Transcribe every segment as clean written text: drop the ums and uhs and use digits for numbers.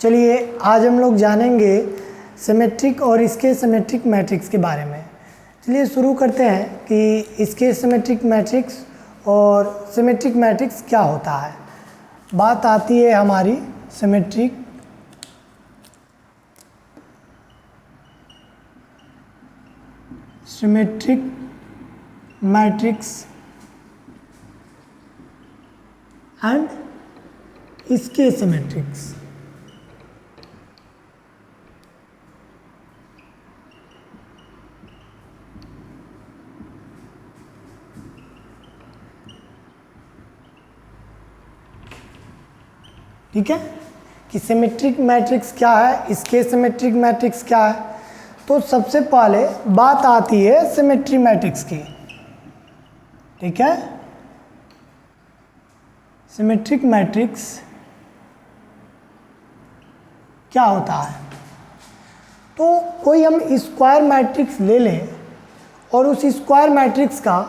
चलिए आज हम लोग जानेंगे सिमेट्रिक और इसके सिमेट्रिक मैट्रिक्स के बारे में। चलिए शुरू करते हैं कि इसके सिमेट्रिक मैट्रिक्स और सिमेट्रिक मैट्रिक्स क्या होता है। बात आती है हमारी सिमेट्रिक मैट्रिक्स एंड इसके सिमेट्रिक्स। ठीक है कि सिमेट्रिक मैट्रिक्स क्या है, इसके सिमेट्रिक मैट्रिक्स क्या है। तो सबसे पहले बात आती है सिमेट्री मैट्रिक्स की। ठीक है, सिमेट्रिक मैट्रिक्स क्या होता है। तो कोई हम स्क्वायर मैट्रिक्स ले लें और उस स्क्वायर मैट्रिक्स का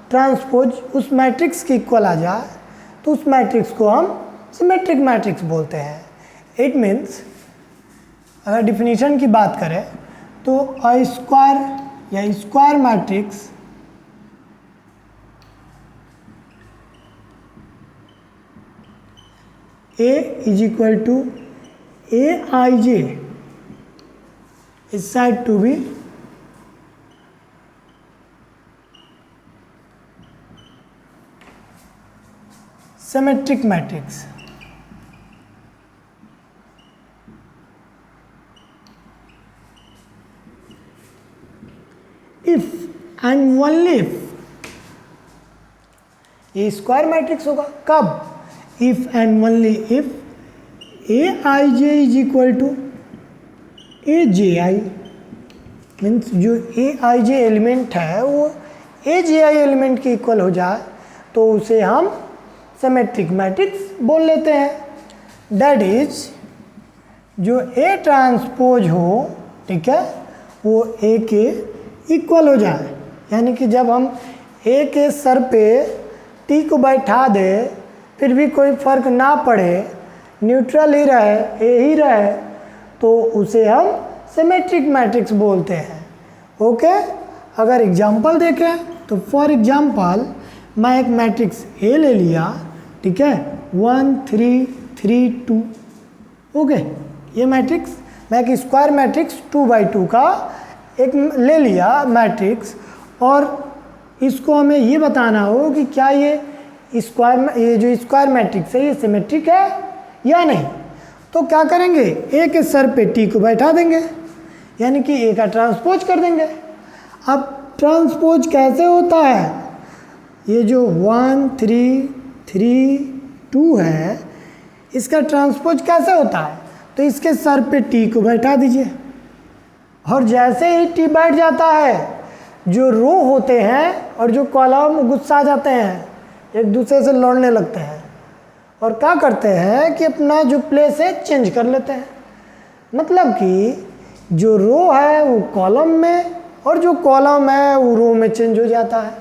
ट्रांसपोज उस मैट्रिक्स के इक्वल आ जाए तो उस मैट्रिक्स को हम सिमेट्रिक मैट्रिक्स बोलते हैं। इट मीन्स अगर डिफिनीशन की बात करें तो अ स्क्वायर या square matrix A is equal to Aij is said to be symmetric matrix. If and only if ये स्क्वायर मैट्रिक्स होगा कब, if and only if Aij is equal to Aji means जो Aij element है वो Aji element के equal हो जाए तो उसे हम सिमेट्रिक मैट्रिक्स बोल लेते हैं। दैट इज जो A ट्रांसपोज हो, ठीक है, वो A के इक्वल हो जाए। यानी कि जब हम A के सर पे T को बैठा दे फिर भी कोई फर्क ना पड़े, न्यूट्रल ही रहे, A ही रहे, तो उसे हम सिमेट्रिक मैट्रिक्स बोलते हैं। ओके, अगर एग्जांपल देखें तो फॉर एग्जांपल मैं एक मैट्रिक्स A ले लिया, ठीक है, 1 3 3 2। ओके, ये मैट्रिक्स मैं एक स्क्वायर मैट्रिक्स 2x2 का एक ले लिया मैट्रिक्स, और इसको हमें ये बताना हो कि क्या ये जो स्क्वायर मैट्रिक्स है ये सिमेट्रिक है या नहीं। तो क्या करेंगे, A के सर पे T को बैठा देंगे, यानी कि A का ट्रांसपोज कर देंगे। अब ट्रांसपोज कैसे होता है, ये जो 1 3 3 2 है इसका ट्रांसपोज कैसे होता है, तो इसके सर पे T को बैठा दीजिए, और जैसे ही T बैठ जाता है जो रो होते हैं और जो कॉलम गुस्सा जाते हैं, एक दूसरे से लड़ने लगते हैं और क्या करते हैं कि अपना जो प्लेस है चेंज कर लेते हैं। मतलब कि जो रो है वो कॉलम में और जो कॉलम है वो रो में चेंज हो जाता है।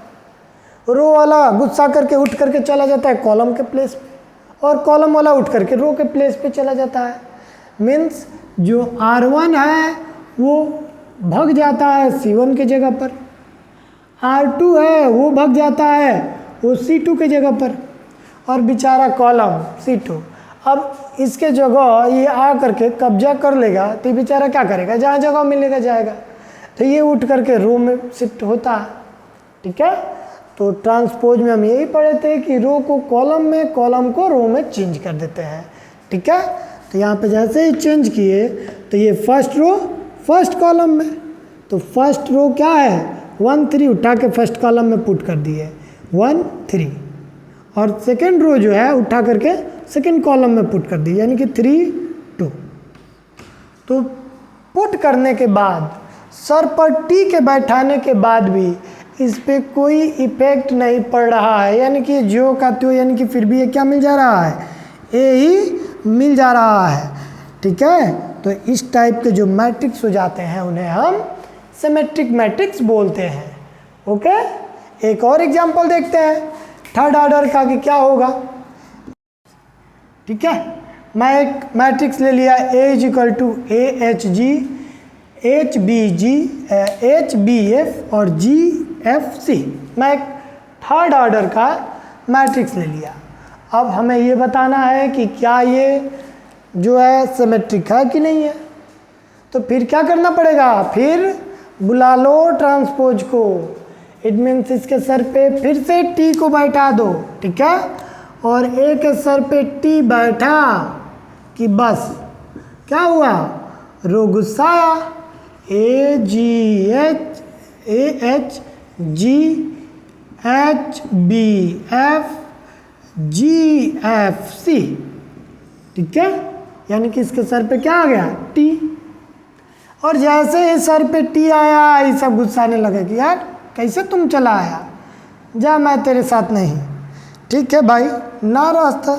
रो वाला गुस्सा करके उठ करके चला जाता है कॉलम के प्लेस पे, और कॉलम वाला उठ करके रो के प्लेस पे चला जाता है। मीन्स जो R1 है वो भाग जाता है C1 के जगह पर, R2 है वो भाग जाता है वो C2 के जगह पर, और बेचारा कॉलम C2 अब इसके जगह ये आ करके कब्जा कर लेगा तो ये बेचारा क्या करेगा, जहाँ जगह मिलेगा जाएगा, तो ये उठ करके रो में शिफ्ट होता है। ठीक है, तो ट्रांसपोज में हम यही पढ़े थे कि रो को कॉलम में, कॉलम को रो में चेंज कर देते हैं। ठीक है, तो यहाँ पे जैसे ही चेंज किए तो ये फर्स्ट रो फर्स्ट कॉलम में, तो फर्स्ट रो क्या है 1 3 उठा के फर्स्ट कॉलम में पुट कर दिए 1 3, और सेकेंड रो जो है उठा करके सेकेंड कॉलम में पुट कर दी, यानी कि 3 2। तो पुट करने के बाद सर पर T के बैठाने के बाद भी इस पर कोई इफेक्ट नहीं पड़ रहा है, यानी कि जो का त्यों, यानी कि फिर भी ये क्या मिल जा रहा है, A ही मिल जा रहा है। ठीक है, तो इस टाइप के जो मैट्रिक्स हो जाते हैं उन्हें हम सिमेट्रिक मैट्रिक्स बोलते हैं। ओके, एक और एग्जांपल देखते हैं थर्ड ऑर्डर का कि क्या होगा। ठीक है, मैं एक मैट्रिक्स ले लिया A is equal to AHG, HBG, HBF और GFC। मैं एक थर्ड ऑर्डर का मैट्रिक्स ले लिया। अब हमें ये बताना है कि क्या ये जो है सिमेट्रिक है कि नहीं है। तो फिर क्या करना पड़ेगा, फिर बुला लो ट्रांसपोज को। इट मीन्स इसके सर पे फिर से T को बैठा दो, ठीक है, और A के सर पे T बैठा कि बस क्या हुआ, रो गुस्सा आया, AGHHBFGFC, ठीक है, यानी कि इसके सर पे क्या आ गया, T। और जैसे ही सर पे T आया, ये सब गुस्साने लगे कि यार कैसे तुम चला आया, जा मैं तेरे साथ नहीं। ठीक है भाई, ना रास्ता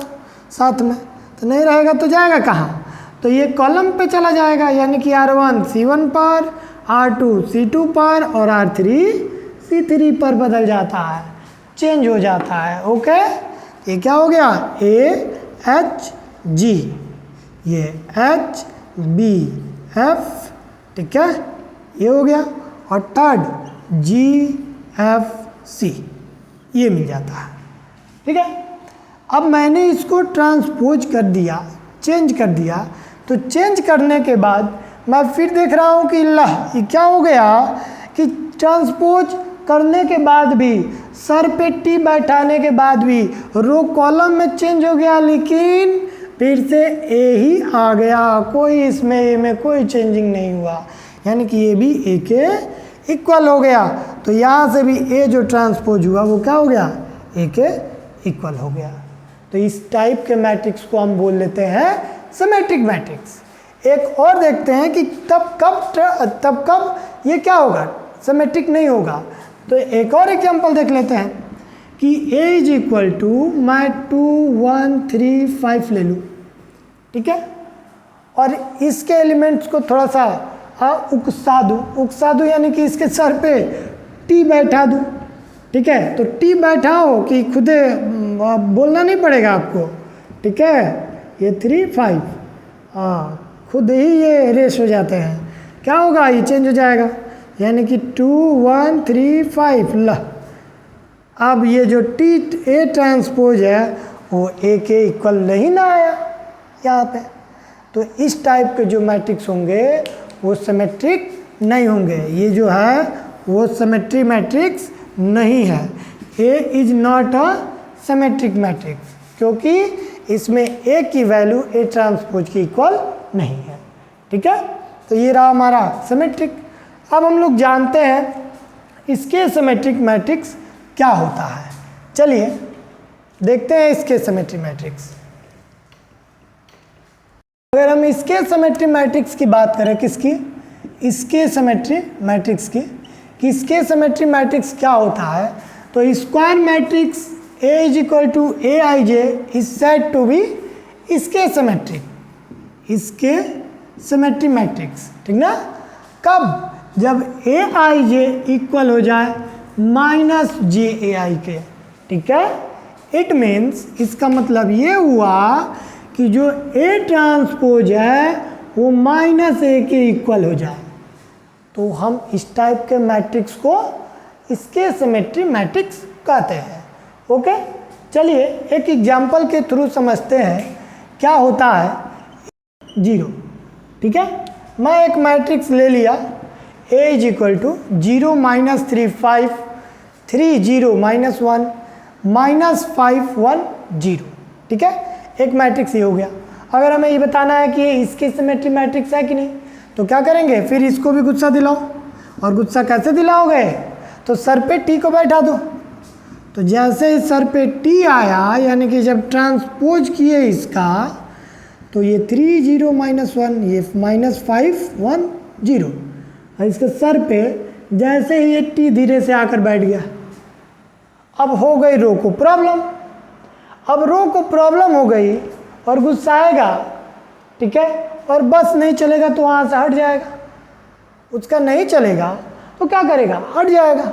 साथ में तो नहीं रहेगा तो जाएगा कहाँ, तो ये कॉलम पे चला जाएगा, यानी कि R1 C1 पर, R2 C2 पर और R3 C3 पर बदल जाता है, चेंज हो जाता है। ओके, ये क्या हो गया, AHG, ये HBF, ठीक है, ये हो गया, और थर्ड GFC, ये मिल जाता है। ठीक है, अब मैंने इसको ट्रांसपोज कर दिया, चेंज कर दिया, तो चेंज करने के बाद मैं फिर देख रहा हूँ कि ये क्या हो गया कि ट्रांसपोज करने के बाद भी, सर पे T बैठाने के बाद भी रो कॉलम में चेंज हो गया, लेकिन फिर से A ही आ गया, कोई इसमें A में कोई चेंजिंग नहीं हुआ, यानी कि ये भी A के इक्वल हो गया। तो यहाँ से भी A जो ट्रांसपोज हुआ वो क्या हो गया, A के इक्वल हो गया। तो इस टाइप के मैट्रिक्स को हम बोल लेते हैं सिमेट्रिक मैट्रिक्स। एक और देखते हैं कि तब कब ये क्या होगा, सिमेट्रिक नहीं होगा। तो एक और एग्जांपल देख लेते हैं कि A इज इक्वल टू, मैं 2 1 3 5 ले लूँ, ठीक है, और इसके एलिमेंट्स को थोड़ा सा उकसा दूँ, यानी कि इसके सर पे T बैठा दूँ, ठीक है। तो T बैठा हो कि खुद बोलना नहीं पड़ेगा आपको, ठीक है, ये 3 5, हाँ खुद ही ये रेस हो जाते हैं, क्या होगा, ये चेंज हो जाएगा, यानी कि 2 1 3 5 ला। अब ये जो A ट्रांसपोज है वो A के इक्वल नहीं ना आया यहाँ पे, तो इस टाइप के जो मैट्रिक्स होंगे वो सिमेट्रिक नहीं होंगे। ये जो है वो सिमेट्री मैट्रिक्स नहीं है, A is not a symmetric matrix, क्योंकि इसमें A की वैल्यू A ट्रांसपोज की इक्वल नहीं है। ठीक है, तो ये रहा हमारा सिमेट्रिक। अब हम लोग जानते हैं इसके सिमेट्रिक मैट्रिक्स क्या होता है। चलिए देखते हैं इसके सिमेट्री मैट्रिक्स। अगर हम इसके सिमेट्री मैट्रिक्स की बात करें, किसकी, इसके सिमेट्री मैट्रिक्स की, कि इसके सिमेट्री मैट्रिक्स क्या होता है, तो square matrix A is equal to AIJ is said to be इसके सिमेट्रिक, इसके सिमेट्री मैट्रिक्स, ठीक ना। कब, जब AIJ इक्वल हो जाए -JAI के, ठीक है। इट मीन्स, इसका मतलब ये हुआ कि जो A ट्रांसपोज है वो -A के इक्वल हो जाए, तो हम इस टाइप के मैट्रिक्स को इसके सिमेट्री मैट्रिक्स कहते हैं। ओके, चलिए एक एग्जाम्पल के थ्रू समझते हैं क्या होता है 0। ठीक है, मैं एक मैट्रिक्स ले लिया, A इज इक्वल टू 0 -3 5 3 0 -1 -5 1 0, ठीक है, एक मैट्रिक्स ये हो गया। अगर हमें ये बताना है कि इसके सिमेट्री मैट्रिक्स है कि नहीं, तो क्या करेंगे, फिर इसको भी गुस्सा दिलाओ, और गुस्सा कैसे दिलाओगे, तो सर पे T को बैठा दो। तो जैसे ही सर पे T आया, यानी कि जब ट्रांसपोज किए इसका, तो ये 3 0 -1, ये -5 1 0, और इसके सर पे जैसे ही ये T धीरे से आकर बैठ गया, अब हो गई रो को प्रॉब्लम। अब रो को प्रॉब्लम हो गई और गुस्सा आएगा, ठीक है, और बस नहीं चलेगा तो वहाँ से हट जाएगा, उसका नहीं चलेगा तो क्या करेगा, हट जाएगा।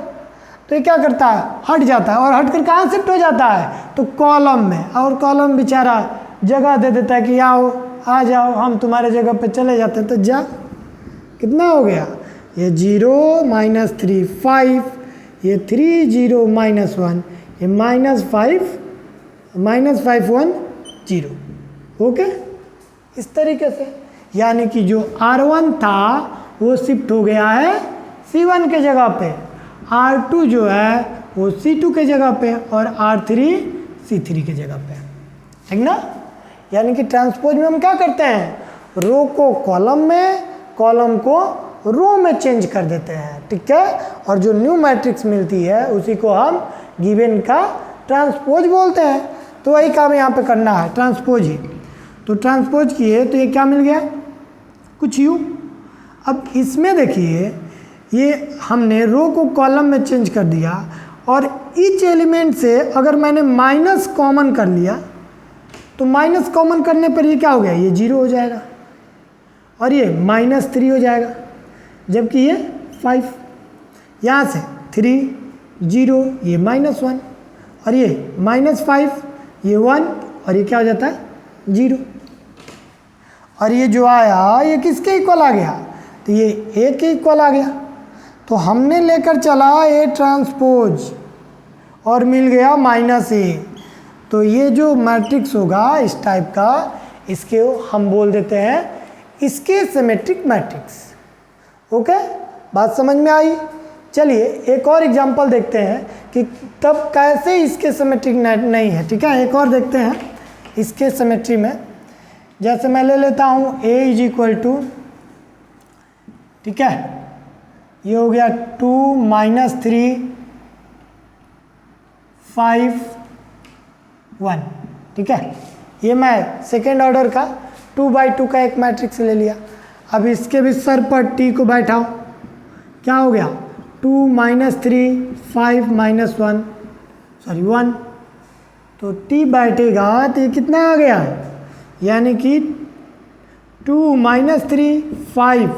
तो ये क्या करता है, हट जाता है, और हट कर कहाँ शिफ्ट हो जाता है, तो कॉलम में, और कॉलम बेचारा जगह दे देता है कि आओ आ जाओ, हम तुम्हारे जगह पे चले जाते हैं, तो जा कितना हो गया, ये 0 -3 5, ये 3 0 -1, ये -5 1 0। ओके, इस तरीके से यानी कि जो R1 था वो शिफ्ट हो गया है C1 के जगह पे, R2 जो है वो C2 के जगह पे, और R3 C3 के जगह पे, ठीक ना। यानी कि ट्रांसपोज में हम क्या करते हैं, रो को कॉलम में, कॉलम को रो में चेंज कर देते हैं, ठीक है, और जो न्यू मैट्रिक्स मिलती है उसी को हम गिवन का ट्रांसपोज बोलते हैं। तो वही काम यहाँ पे करना है, ट्रांसपोज ही। तो ट्रांसपोज किए तो ये क्या मिल गया, कुछ यूँ। अब इसमें देखिए ये हमने रो को कॉलम में चेंज कर दिया, और ईच एलिमेंट से अगर मैंने माइनस कॉमन कर लिया तो माइनस कॉमन करने पर ये क्या हो गया, ये 0 हो जाएगा, और ये -3 हो जाएगा, जबकि ये 5, यहाँ से 3 0, ये -1, और ये -5, ये 1, और ये क्या हो जाता है 0। और ये जो आया ये किसके इक्वल आ गया, तो ये A के इक्वल आ गया। तो हमने लेकर चला A ट्रांसपोज और मिल गया -A। तो ये जो मैट्रिक्स होगा इस टाइप का, इसके हम बोल देते हैं इसके सिमेट्रिक मैट्रिक्स। ओके, बात समझ में आई। चलिए एक और एग्जांपल देखते हैं कि तब कैसे इसके सिमेट्रिक नहीं है, ठीक है। एक और देखते हैं इसके सिमेट्री में, जैसे मैं ले लेता हूँ A = ठीक है, ये हो गया 2 -3 5 1, ठीक है। ये मैं सेकेंड ऑर्डर का 2×2 का एक मैट्रिक्स ले लिया। अब इसके भी सर पर T को बैठाओ, क्या हो गया 2 -3 5 -1 तो T बैठेगा तो ये कितना आ गया, यानी कि 2 -3 5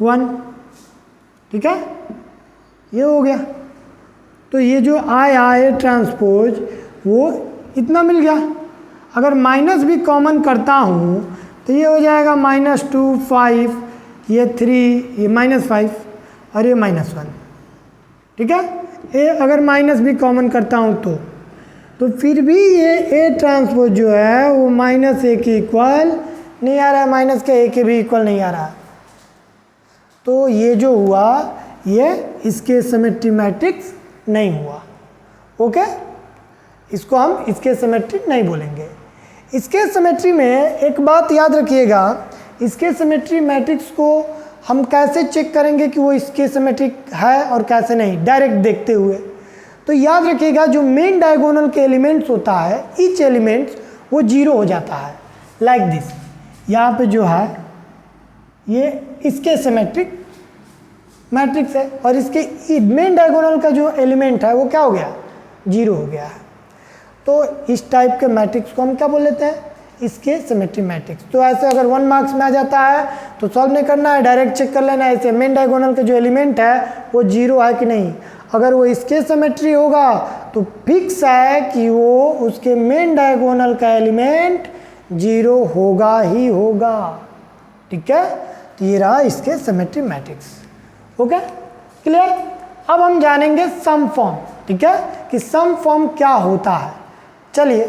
1, ठीक है, ये हो गया। तो ये जो आया है ट्रांसपोज वो इतना मिल गया। अगर माइनस भी कॉमन करता हूँ तो ये हो जाएगा -2 5, ये 3, ये -5 और ये -1, ठीक है। ये अगर माइनस भी कॉमन करता हूँ तो फिर भी ये A ट्रांसपोज जो है वो -A के इक्वल नहीं आ रहा है, माइनस के A के भी इक्वल नहीं आ रहा। तो ये जो हुआ ये इसके सिमेट्री मैट्रिक्स नहीं हुआ। ओके, इसको हम इसके सिमेट्री नहीं बोलेंगे। इसके सिमेट्री में एक बात याद रखिएगा, इसके सिमेट्री मैट्रिक्स को हम कैसे चेक करेंगे कि वो इसके सिमेट्रिक है और कैसे नहीं, डायरेक्ट देखते हुए। तो याद रखिएगा जो मेन डायगोनल के एलिमेंट्स होता है, ईच एलिमेंट्स वो 0 हो जाता है, लाइक दिस। यहाँ पे जो है ये इसके सिमेट्रिक मैट्रिक्स है, और इसके मेन डायगोनल का जो एलिमेंट है वो क्या हो गया, 0 हो गया है। तो इस टाइप के मैट्रिक्स को हम क्या बोल लेते हैं, इसके सिमेट्री मैट्रिक्स। तो ऐसे अगर 1 मार्क्स में आ जाता है तो सॉल्व नहीं करना है, डायरेक्ट चेक कर लेना है ऐसे मेन डायगोनल का जो एलिमेंट है वो 0 है कि नहीं। अगर वो इसके सिमेट्री होगा तो फिक्स है कि वो उसके मेन डायगोनल का एलिमेंट 0 होगा ही होगा, ठीक है। तो ये रहा इसके सिमेट्री मैट्रिक्स। Okay, clear. अब हम जानेंगे सम फॉर्म, ठीक है, कि सम फॉर्म क्या होता है। चलिए